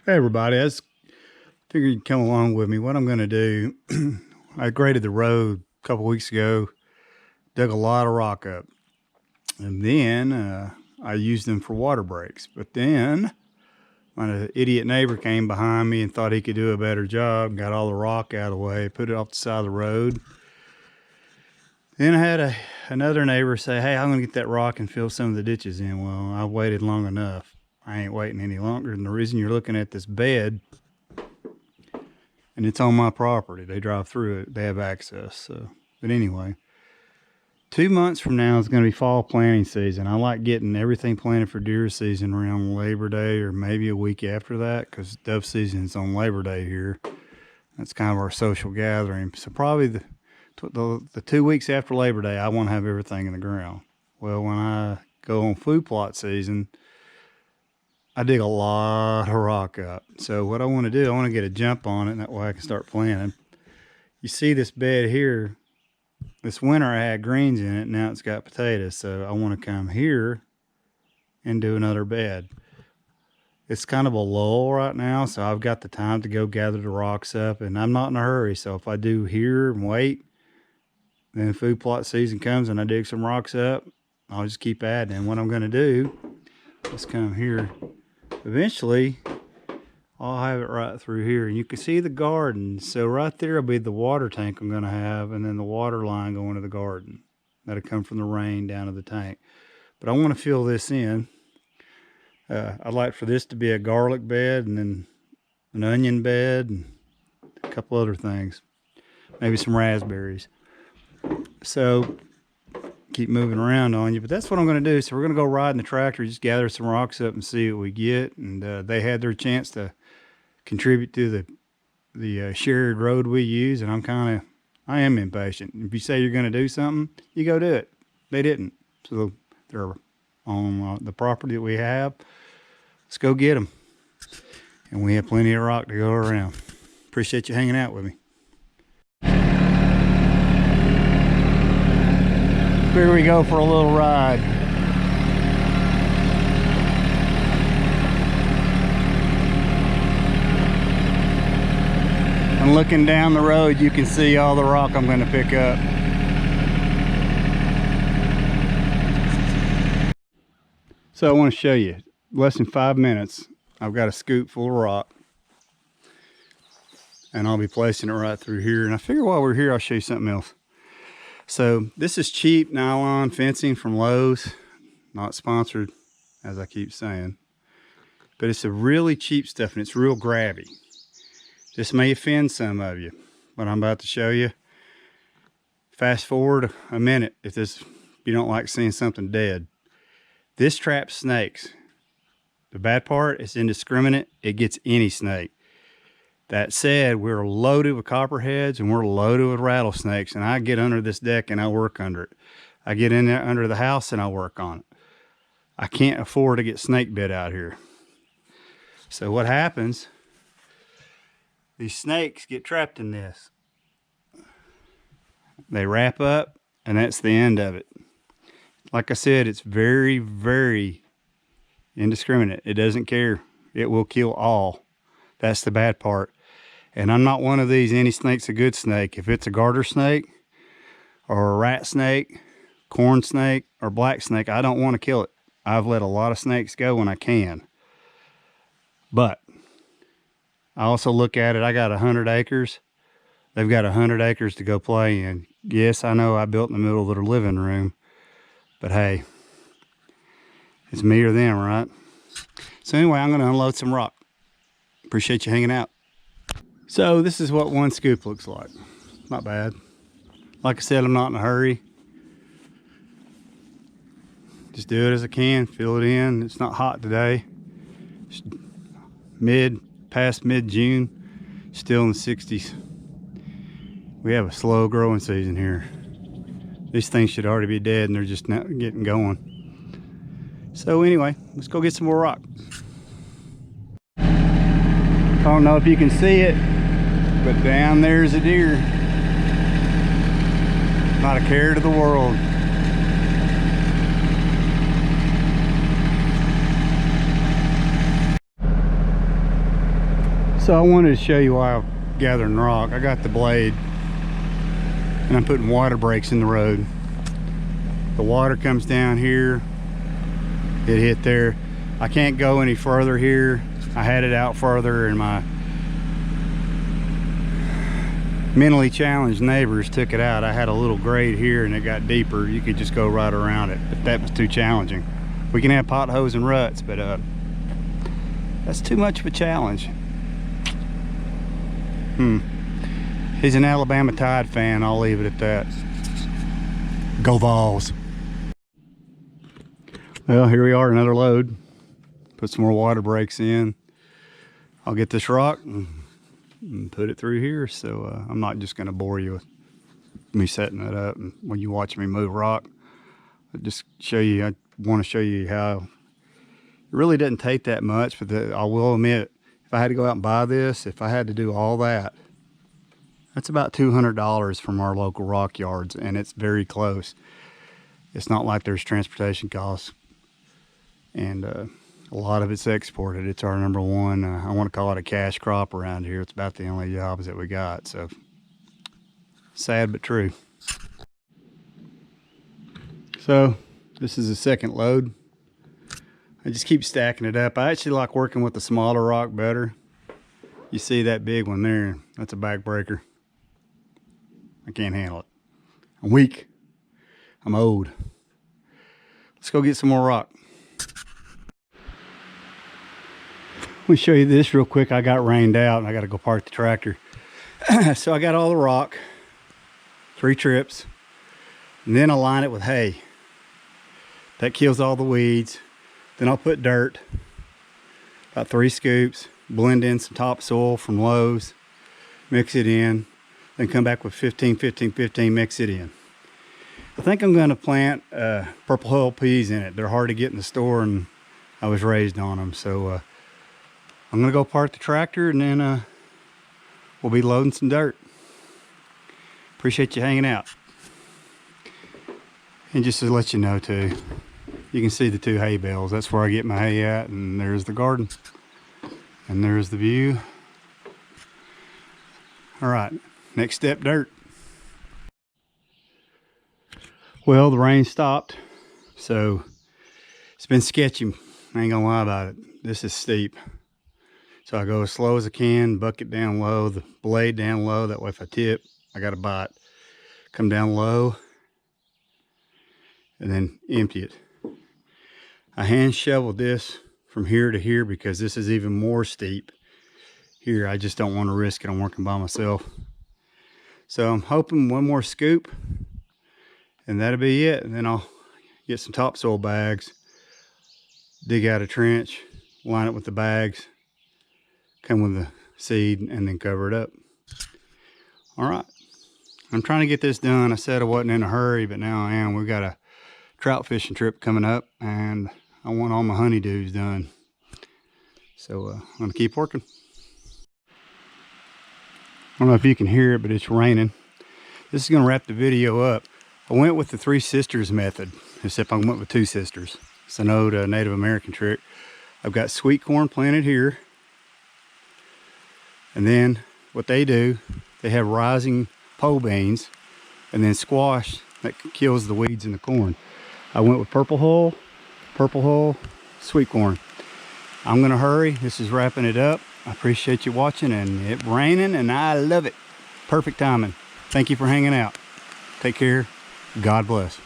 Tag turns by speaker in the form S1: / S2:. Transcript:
S1: Hey everybody, I just figured you'd come along with me. What I'm going to do, I graded the road a couple weeks ago, dug a lot of rock up, and then I used them for water breaks. But then my idiot neighbor came behind me and thought he could do a better job, got all the rock out of the way, put it off the side of the road. Then I had another neighbor say, hey, I'm going to get that rock and fill some of the ditches in. Well, I waited long enough. I ain't waiting any longer. And the reason you're looking at this bed, and it's on my property, they drive through it, they have access. So, but anyway, 2 months from now is going to be fall planting season. I like getting everything planted for deer season around Labor Day or maybe a week after that, because dove season is on Labor Day here. That's kind of our social gathering. So probably the 2 weeks after Labor Day, I want to have everything in the ground. Well, when I go on food plot season, I dig a lot of rock up. So what I want to do, I want to get a jump on it, and that way I can start planting. You see this bed here, this winter I had greens in it, now it's got potatoes. So I want to come here and do another bed. It's kind of a lull right now, so I've got the time to go gather the rocks up, and I'm not in a hurry. So if I do here and wait, then food plot season comes and I dig some rocks up, I'll just keep adding. And what I'm going to do, let's come here. Eventually, I'll have it right through here. And you can see the garden. So right there will be the water tank I'm going to have, and then the water line going to the garden. That'll come from the rain down to the tank. But I want to fill this in. I'd like for this to be a garlic bed, and then an onion bed, and a couple other things. Maybe some raspberries. So keep moving around on you, but that's what I'm going to do. So we're going to go ride in the tractor, just gather some rocks up and see what we get. And they had their chance to contribute to the shared road we use, and I am impatient. If you say you're going to do something, you go do it. They didn't, so they're on the property that we have. Let's go get them, and we have plenty of rock to go around. Appreciate you hanging out with me. Here we go for a little ride. And looking down the road, you can see all the rock I'm going to pick up. So I want to show you, less than 5 minutes, I've got a scoop full of rock. And I'll be placing it right through here. And I figure while we're here, I'll show you something else. So this is cheap nylon fencing from Lowe's, not sponsored, as I keep saying, but it's a really cheap stuff, and it's real grabby. This may offend some of you, what I'm about to show you. Fast forward a minute if you don't like seeing something dead. This traps snakes. The bad part, it's indiscriminate. It gets any snake. That said, we're loaded with copperheads and we're loaded with rattlesnakes, and I get under this deck and I work under it. I get in there under the house and I work on it. I can't afford to get snake bit out here. So what happens, these snakes get trapped in this. They wrap up, and that's the end of it. Like I said, it's very, very indiscriminate. It doesn't care. It will kill all. That's the bad part. And I'm not one of these, any snake's a good snake. If it's a garter snake or a rat snake, corn snake, or black snake, I don't want to kill it. I've let a lot of snakes go when I can. But I also look at it, I got 100 acres. They've got 100 acres to go play in. Yes, I know I built in the middle of their living room, but hey, it's me or them, right? So anyway, I'm going to unload some rock. Appreciate you hanging out. So this is what one scoop looks like. Not bad. Like I said, I'm not in a hurry. Just do it as I can, fill it in. It's not hot today. It's past mid-June, still in the 60s. We have a slow growing season here. These things should already be dead, and they're just not getting going. So anyway, let's go get some more rock. I don't know if you can see it, but down there's a deer. Not a care to the world. So I wanted to show you why I'm gathering rock. I got the blade and I'm putting water breaks in the road. The water comes down here, it hit there. I can't go any further here. I had it out further and my mentally challenged neighbors took it out. I had a little grade here and it got deeper. You could just go right around it, but that was too challenging. We can have potholes and ruts, but that's too much of a challenge. He's an Alabama Tide fan, I'll leave it at that. Go Vols. Well, here we are, another load. Put some more water breaks in. I'll get this rock and put it through here. So I'm not just gonna bore you with me setting it up and when you watch me move rock. I'll just show you, I wanna show you how it really doesn't take that much, but I will admit, if I had to go out and buy this, if I had to do all that, that's about $200 from our local rock yards, and it's very close. It's not like there's transportation costs, and a lot of it's exported. It's our number one, I want to call it a cash crop around here. It's about the only jobs that we got, so sad but true. So this is the second load. I just keep stacking it up. I actually like working with the smaller rock better. You see that big one there, that's a backbreaker. I can't handle it. I'm weak. I'm old. Let's go get some more rock. Let me show you this real quick. I got rained out and I got to go park the tractor. So I got all the rock, 3 trips, and then I line it with hay. That kills all the weeds. Then I'll put dirt, about 3 scoops, blend in some topsoil from Lowe's, mix it in, then come back with 15, 15, 15, mix it in. I think I'm going to plant purple hull peas in it. They're hard to get in the store and I was raised on them. So I'm going to go park the tractor and then we'll be loading some dirt. Appreciate you hanging out. And just to let you know too, you can see the 2 hay bales. That's where I get my hay at, and there's the garden. And there's the view. All right, next step, dirt. Well, the rain stopped, so it's been sketchy. I ain't gonna lie about it. This is steep. So I go as slow as I can, bucket down low, the blade down low. That way if I tip, I got a bite. Come down low, and then empty it. I hand shoveled this from here to here because this is even more steep. Here, I just don't want to risk it. I'm working by myself. So I'm hoping one more scoop and that'll be it. And then I'll get some topsoil bags, dig out a trench, line it with the bags, come with the seed, and then cover it up. All right, I'm trying to get this done. I said I wasn't in a hurry, but now I am. We've got a trout fishing trip coming up and I want all my honeydews done. So I'm gonna keep working. I don't know if you can hear it, but it's raining. This is gonna wrap the video up. I went with the 3 sisters method, except I went with 2 sisters. It's an old Native American trick. I've got sweet corn planted here. And then what they do, they have rising pole beans and then squash that kills the weeds in the corn. I went with purple hull, sweet corn. I'm gonna hurry. This is wrapping it up. I appreciate you watching, and it's raining and I love it. Perfect timing. Thank you for hanging out. Take care. God bless.